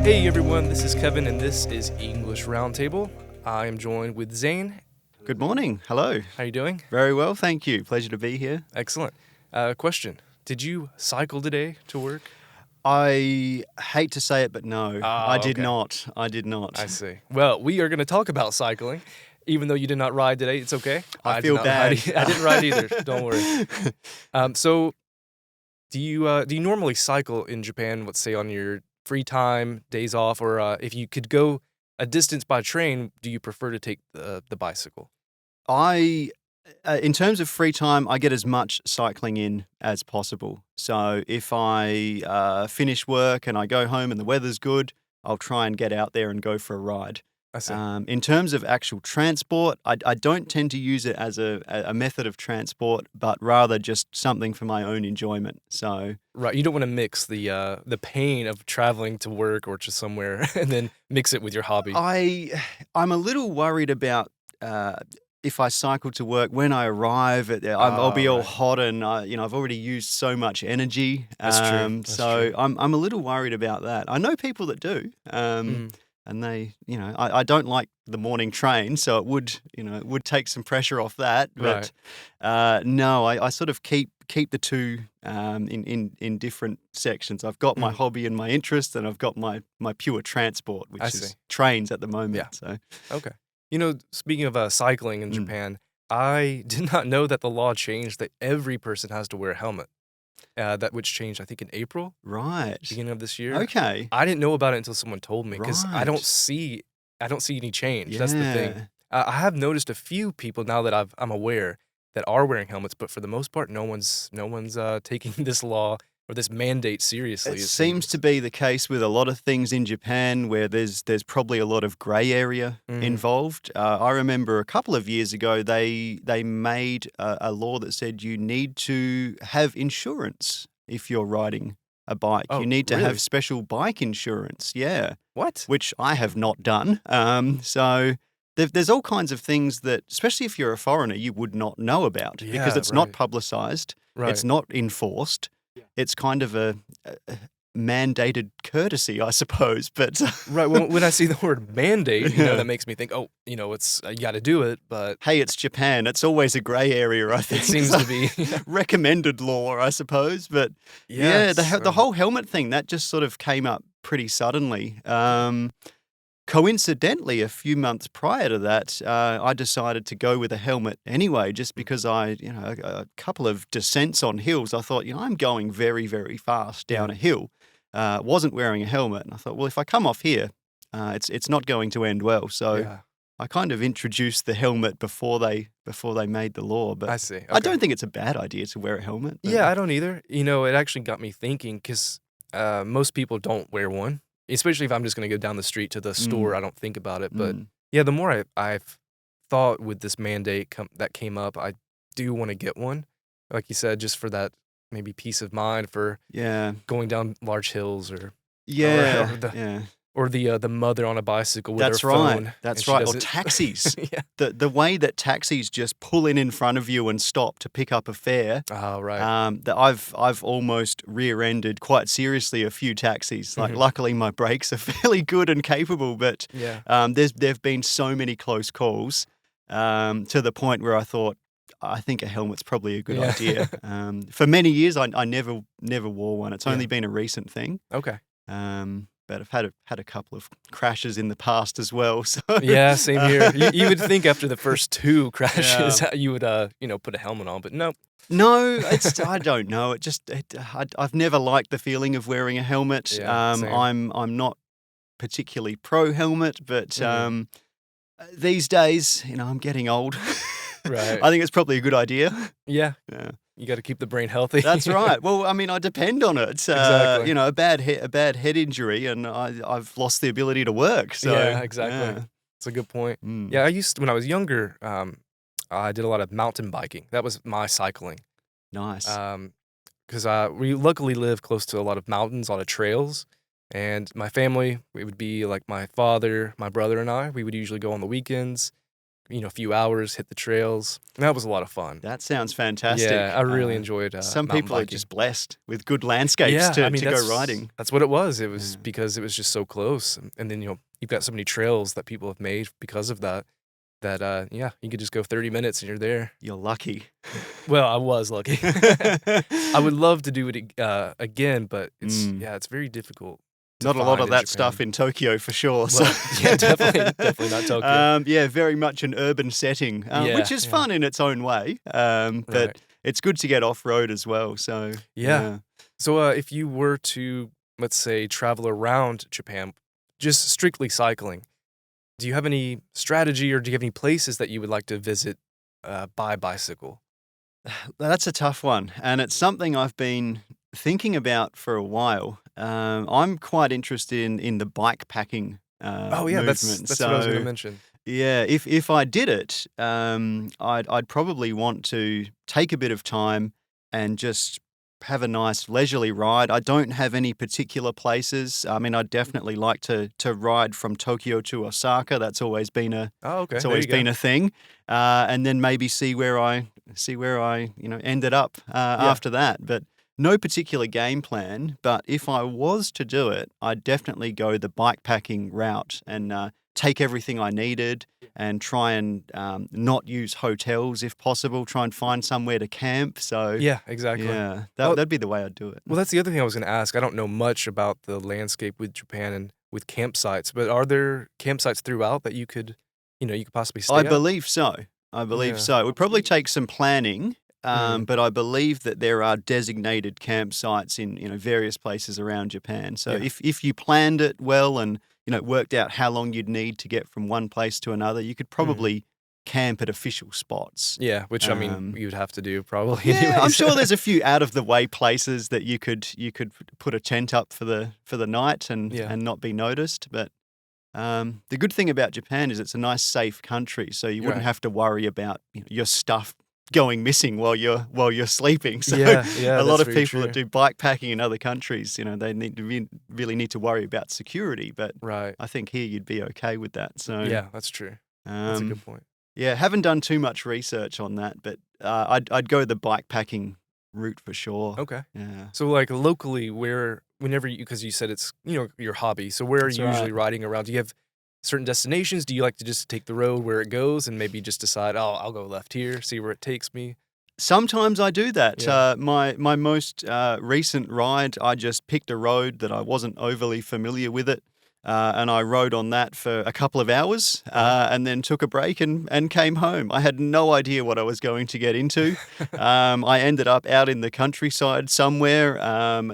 Hey everyone, this is Kevin and this is English Roundtable. I am joined with Zane. Good morning. Hello. How are you doing? Very well, thank you. Pleasure to be here. Excellent. Question. Did you cycle today to work? I hate to say it, but no. I did okay. not. I did not. I see. Well, we are going to talk about cycling. Even though you did not ride today, it's okay. I feel bad. I didn't ride either. Don't worry. So, do you normally cycle in Japan, let's say on your free time, days off, or if you could go a distance by train, do you prefer to take the bicycle? In terms of free time, I get as much cycling in as possible. So if I finish work and I go home and the weather's good, I'll try and get out there and go for a ride. I see. In terms of actual transport, I don't tend to use it as a method of transport, but rather just something for my own enjoyment. So Right, you don't want to mix the pain of traveling to work or to somewhere and then mix it with your hobby. I'm a little worried about if I cycle to work when I arrive. I'll be all right. hot and I've already used so much energy. That's true. That's So true. I'm a little worried about that. I know people that do. And they, I don't like the morning train, so it would take some pressure off that. But no, I sort of keep the two in different sections. I've got my hobby and my interest, and I've got my pure transport, which is trains at the moment. Yeah. So Okay. Speaking of cycling in Japan, I did not know that the law changed that every person has to wear a helmet. Which changed, I think, in April, right, beginning of this year. okay, I didn't know about it until someone told me because I don't right, see any change. That's the yeah. thing. I have noticed a few people now that I'm aware that are wearing helmets, but for the most part, no one's taking this law or this mandate seriously. It seems to be the case with a lot of things in Japan where there's probably a lot of grey area involved. I remember a couple of years ago they made a law that said you need to have insurance if you're riding a bike. Oh, You need to really? have special bike insurance, yeah, What? which I have not done. So there's all kinds of things that, especially if you're a foreigner, you would not know about because Yeah, it's not right. publicised, Right. it's not enforced. It's kind of a mandated courtesy, I suppose. But Right. When I see the word mandate, that makes me think, it's you got to do it, but hey, it's Japan. It's always a grey area, I think. it seems to be. Recommended law, I suppose. But Yes, the whole helmet thing, that just sort of came up pretty suddenly. Coincidentally, a few months prior to that, I decided to go with a helmet anyway, just because a couple of descents on hills, I thought, I'm going very, very fast down a hill. Wasn't wearing a helmet, and I thought, well, if I come off here, it's not going to end well. So Yeah. I kind of introduced the helmet before they made the law. But I see. Okay. I don't think it's a bad idea to wear a helmet. But Yeah, I don't either. It actually got me thinking because most people don't wear one, especially if I'm just going to go down the street to the store. I don't think about it. But yeah, the more I've thought with this mandate that came up, I do want to get one. Like you said, just for that maybe peace of mind for yeah, going down large hills or yeah, the yeah. the mother on a bicycle with That's her right. phone. That's and she right. Or doesn't- taxis. Yeah. The way that taxis just pull in front of you and stop to pick up a fare. Oh, right. That I've almost rear-ended quite seriously a few taxis. Like, luckily my brakes are fairly good and capable, but Yeah. there've been so many close calls to the point where I thought, I think a helmet's probably a good Yeah. idea. For many years, I never wore one. It's only been a recent thing. Okay. But I've had a couple of crashes in the past as well. So Yeah, same here. You would think after the first two crashes you would put a helmet on, but no. No, I don't know. I've never liked the feeling of wearing a helmet. Yeah, same. I'm not particularly pro helmet, but these days, I'm getting old. Right. I think it's probably a good idea. Yeah. Yeah. You got to keep the brain healthy. That's right. Well, I mean, I depend on it. Exactly. A bad head injury, and I've lost the ability to work. So Yeah, exactly. yeah. That's a good point. Mm. Yeah, when I was younger, I did a lot of mountain biking. That was my cycling. Nice. Because we luckily live close to a lot of mountains, a lot of trails. And my family, it would be like my father, my brother, and I. We would usually go on the weekends, a few hours, hit the trails. And that was a lot of fun. That sounds fantastic. Yeah, I really enjoyed some mountain people are biking. just blessed with good landscapes to go riding. That's what it was. It was because it was just so close. And then, you've got so many trails that people have made because of that, you could just go 30 minutes and you're there. You're lucky. Well, I was lucky. I would love to do it again, but it's very difficult. Not a lot of that stuff in Tokyo for sure. Well, yeah, definitely not Tokyo. Very much an urban setting, which is fun in its own way. But it's good to get off-road as well. So So if you were to, let's say, travel around Japan, just strictly cycling, do you have any strategy or do you have any places that you would like to visit by bicycle? That's a tough one, and it's something I've been thinking about for a while. I'm quite interested in the bike packing movement. That's what I was going to mention. Yeah, if I did it, I'd probably want to take a bit of time and just have a nice leisurely ride. I don't have any particular places. I mean, I'd definitely like to ride from Tokyo to Osaka. That's always been a a thing. And then maybe see where I ended up after that. But no particular game plan. But if I was to do it, I'd definitely go the bike packing route and take everything I needed and try and not use hotels if possible, try and find somewhere to camp. So yeah, exactly. Yeah, that'd be the way I'd do it. Well, that's the other thing I was going to ask. I don't know much about the landscape with Japan and with campsites, but are there campsites throughout that you could possibly stay at? I believe so. It would probably take some planning, but I believe that there are designated campsites in various places around Japan. So if you planned it well and worked out how long you'd need to get from one place to another, you could probably camp at official spots. Yeah, which I mean you'd have to do probably. Yeah, anyways. I'm sure there's a few out of the way places that you could put a tent up for the night and not be noticed. But the good thing about Japan is it's a nice, safe country, so you wouldn't have to worry about your stuff going missing while you're sleeping. So a lot of people that do bike packing in other countries, they really need to worry about security. But I think here you'd be okay with that. So yeah, that's true. That's a good point. Yeah, haven't done too much research on that, but I'd go the bike packing route for sure. Okay. Yeah. So like locally, because you said it's your hobby. So where are you usually riding around? Do you have certain destinations? Do you like to just take the road where it goes and maybe just decide, I'll go left here, see where it takes me? Sometimes I do that. Yeah. My most recent ride, I just picked a road that I wasn't overly familiar with it. And I rode on that for a couple of hours and then took a break and came home. I had no idea what I was going to get into. I ended up out in the countryside somewhere.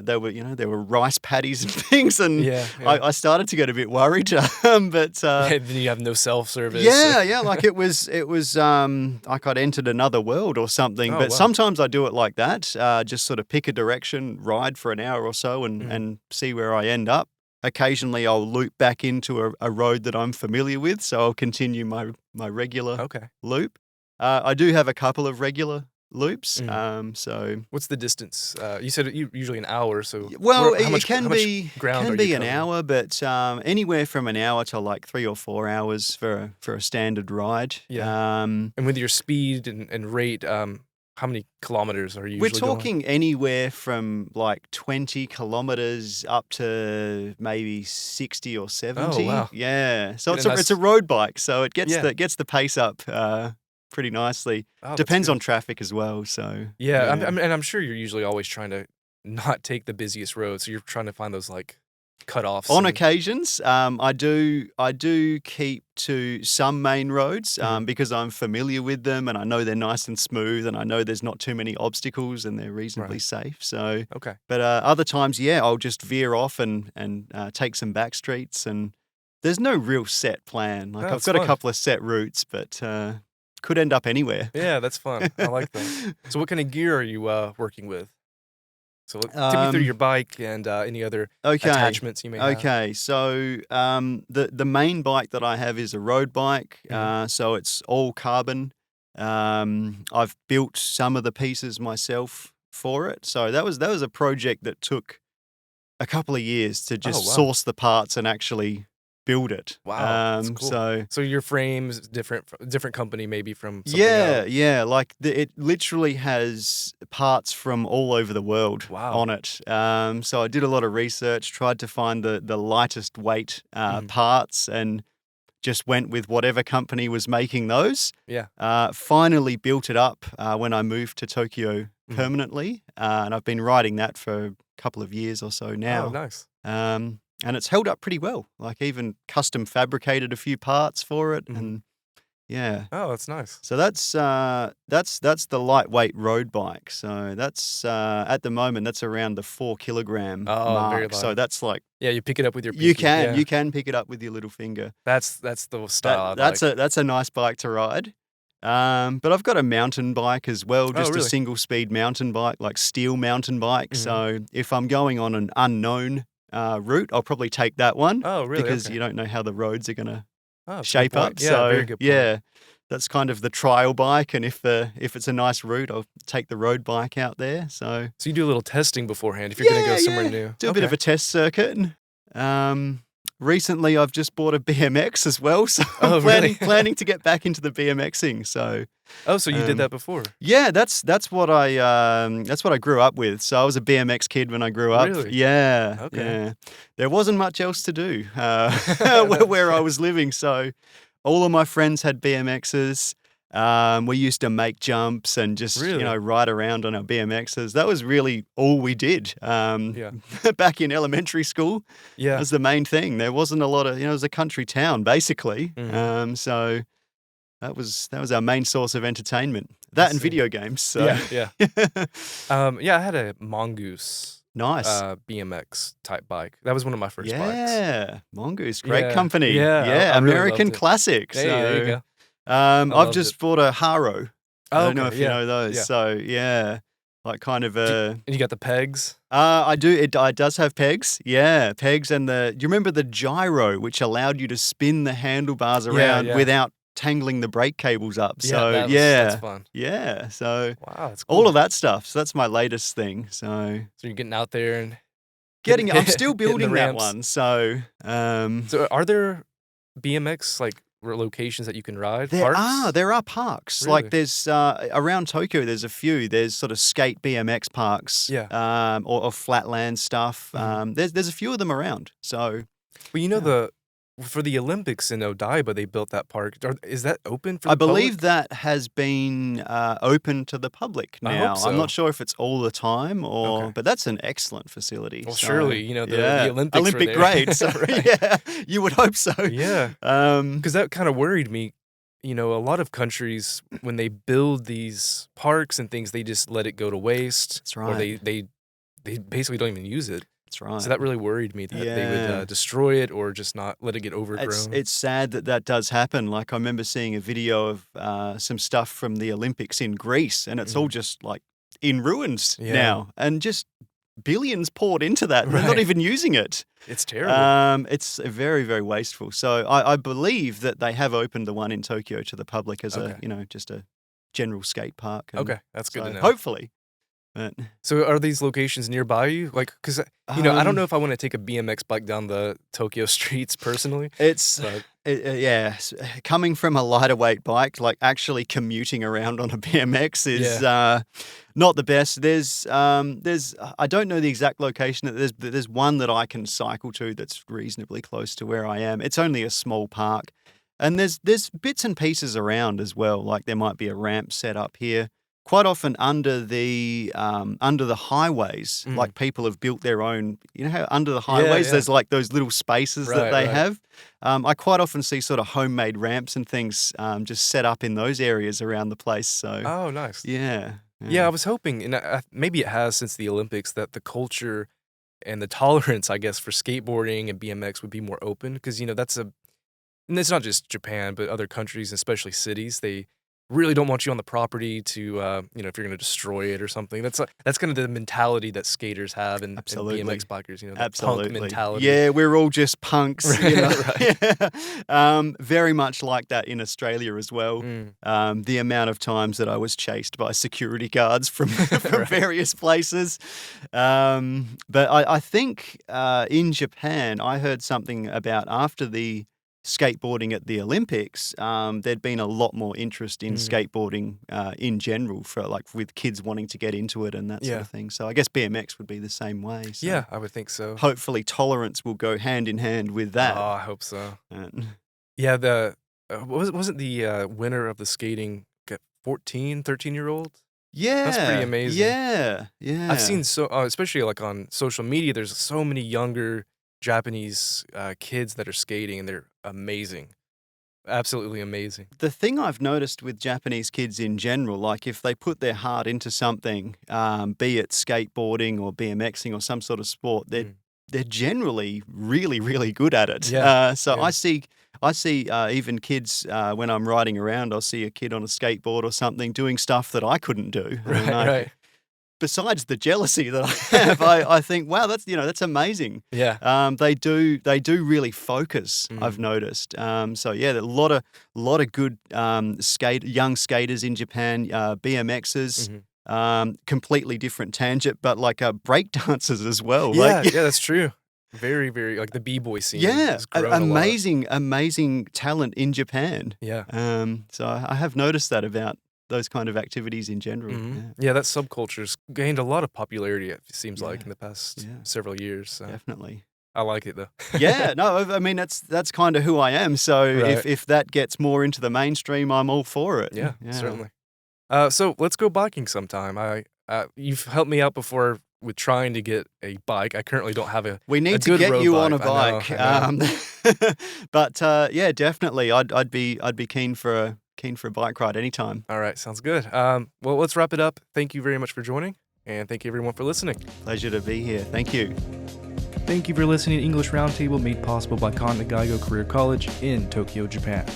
There were rice paddies and things, and I started to get a bit worried. But then you have no self-service. Yeah, like it was like I'd entered another world or something. But sometimes I do it like that. Just sort of pick a direction, ride for an hour or so, and see where I end up. Occasionally, I'll loop back into a road that I'm familiar with, so I'll continue my regular loop. I do have a couple of regular loops. So what's the distance? You said usually an hour. So it can be an hour, but anywhere from an hour to like 3 or 4 hours for a standard ride. Yeah. And with your speed and rate, how many kilometers are you usually We're talking anywhere from like 20 kilometers up to maybe 60 or 70. Oh, wow. Yeah. So it's a road bike, so it gets the pace up pretty nicely. Depends on traffic as well. So yeah. I'm sure you're usually always trying to not take the busiest roads. So you're trying to find those like cutoffs. On occasions, I do keep to some main roads because I'm familiar with them and I know they're nice and smooth and I know there's not too many obstacles and they're reasonably safe. So but other times, I'll just veer off and take some back streets, and there's no real set plan. Like I've got a couple of set routes, but could end up anywhere. Yeah, that's fun. I like that. So what kind of gear are you working with? So take me through your bike and any other attachments you may have. Okay, so the main bike that I have is a road bike, so it's all carbon. I've built some of the pieces myself for it. So that was a project that took a couple of years to just source the parts and actually build it. Wow, that's cool. So your frame's different company maybe from something else. Yeah. Like it literally has parts from all over the world on it. So I did a lot of research, tried to find the lightest weight parts, and just went with whatever company was making those. Yeah. Finally built it up when I moved to Tokyo permanently, and I've been riding that for a couple of years or so now. Oh, nice. And it's held up pretty well. Like even custom fabricated a few parts for it, and yeah. Oh, that's nice. So that's the lightweight road bike. So that's at the moment that's around the 4 kilogram mark. Very light. So that's like you pick it up with your pinky. You can pick it up with your little finger. That's the style. That's a nice bike to ride. But I've got a mountain bike as well, just a single speed mountain bike, like steel mountain bike. So if I'm going on an unknown route, I'll probably take that one. Oh, really? Because you don't know how the roads are going to shape up. Yeah, so very good point. that's kind of the trial bike. And if it's a nice route, I'll take the road bike out there. So you do a little testing beforehand if you're going to go somewhere new. Do a bit of a test circuit. Recently, I've just bought a BMX as well, so I'm planning to get back into the BMXing. So, so you did that before? Yeah, that's what I grew up with. So I was a BMX kid when I grew up. Really? Yeah. Okay. Yeah. There wasn't much else to do where I was living, so all of my friends had BMXs. We used to make jumps and just ride around on our BMXs. That was really all we did. Back in elementary school, that was the main thing. There wasn't a lot of it was a country town basically. So that was our main source of entertainment. That and video games. So. Yeah. I had a Mongoose. Nice. BMX type bike. That was one of my first bikes. Yeah, Mongoose, great company. Yeah, American classic. Hey, there you go. I've just bought a Haro. I don't know if you know those. Yeah. So like kind of a. And you got the pegs? I do. It does have pegs. Yeah, pegs and do you remember the gyro, which allowed you to spin the handlebars around without tangling the brake cables up? So that's fun. Yeah. So wow, that's cool. all of that stuff. So that's my latest thing. So you're getting out there and I'm still building that one. So so are there BMX like locations that you can ride? There are parks. Really? Like there's around Tokyo. There's a few. There's sort of skate BMX parks. Or flatland stuff. There's a few of them around. So, well, for the Olympics in Odaiba, they built that park. Is that open for the I believe public? that has been open to the public now. I hope so. I'm not sure if it's all the time but that's an excellent facility. Well, so, surely, the Olympics Olympic grade. So, you would hope so. Yeah. Because that kind of worried me. A lot of countries, when they build these parks and things, they just let it go to waste. That's right. Or they basically don't even use it. That's right. So that really worried me that they would destroy it or just not let it get overgrown. It's sad that does happen. Like I remember seeing a video of some stuff from the Olympics in Greece, and it's all just like in ruins now, and just billions poured into that. They're not even using it. It's terrible. It's very, very wasteful. So I believe that they have opened the one in Tokyo to the public as just a general skate park. Okay, that's good to know. Hopefully. But, so are these locations nearby you? Like, because, I don't know if I want to take a BMX bike down the Tokyo streets personally. Coming from a lighter weight bike, like actually commuting around on a BMX is not the best. There's I don't know the exact location. There's one that I can cycle to that's reasonably close to where I am. It's only a small park. And there's bits and pieces around as well. Like there might be a ramp set up here. Quite often under the highways, like people have built their own. You know how under the highways there's like those little spaces that they have. I quite often see sort of homemade ramps and things just set up in those areas around the place. So nice. Yeah, I was hoping, and maybe it has since the Olympics, that the culture and the tolerance, I guess, for skateboarding and BMX would be more open because that's and it's not just Japan, but other countries, especially cities, they really don't want you on the property to, you know, if you're going to destroy it or something. That's kind of the mentality that skaters have and BMX bikers, you know, the punk mentality. Yeah, we're all just punks. You know? Right. Yeah. Very much like that in Australia as well. The amount of times that I was chased by security guards from various places. But I think in Japan, I heard something about after the skateboarding at the Olympics, there'd been a lot more interest in skateboarding in general for like with kids wanting to get into it and that sort of thing. So I guess BMX would be the same way. So yeah, I would think so. Hopefully tolerance will go hand in hand with that. Oh, I hope so. Yeah, the wasn't the winner of the skating 13-year-old? Yeah. That's pretty amazing. Yeah. I've seen especially like on social media, there's so many younger Japanese kids that are skating, and they're amazing. Absolutely amazing. The thing I've noticed with Japanese kids in general, like if they put their heart into something, be it skateboarding or BMXing or some sort of sport, they're generally really, really good at it. Yeah. I see even kids when I'm riding around, I'll see a kid on a skateboard or something doing stuff that I couldn't do. Right. Besides the jealousy that I have, I think, wow, that's amazing. Yeah. They do really focus. I've noticed. So yeah, a lot of good young skaters in Japan, BMXers. Completely different tangent, but like break dancers as well. Yeah, that's true. Very, very like the b-boy scene. Yeah, amazing, amazing talent in Japan. Yeah. So I have noticed that about those kind of activities in general. Yeah, that subculture's gained a lot of popularity, it seems like, in the past several years. So. Definitely. I like it, though. Yeah, no, I mean, that's kind of who I am. So if that gets more into the mainstream, I'm all for it. Yeah. Certainly. So let's go biking sometime. You've helped me out before with trying to get a bike. I currently don't have We need to get you on a bike. I know. But yeah, definitely, I'd be keen for a bike ride anytime. All right, sounds good. Well, let's wrap it up. Thank you very much for joining, and thank you everyone for listening. Pleasure to be here. Thank you. Thank you for listening to English Roundtable, made possible by Kanda Gaigo Career College in Tokyo, Japan.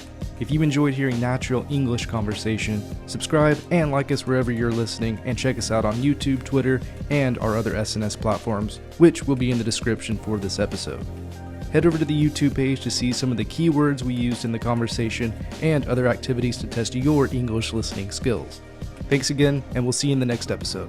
If you enjoyed hearing natural English conversation, subscribe and like us wherever you're listening, and check us out on YouTube, Twitter, and our other SNS platforms, which will be in the description for this episode. Head over to the YouTube page to see some of the keywords we used in the conversation and other activities to test your English listening skills. Thanks again, and we'll see you in the next episode.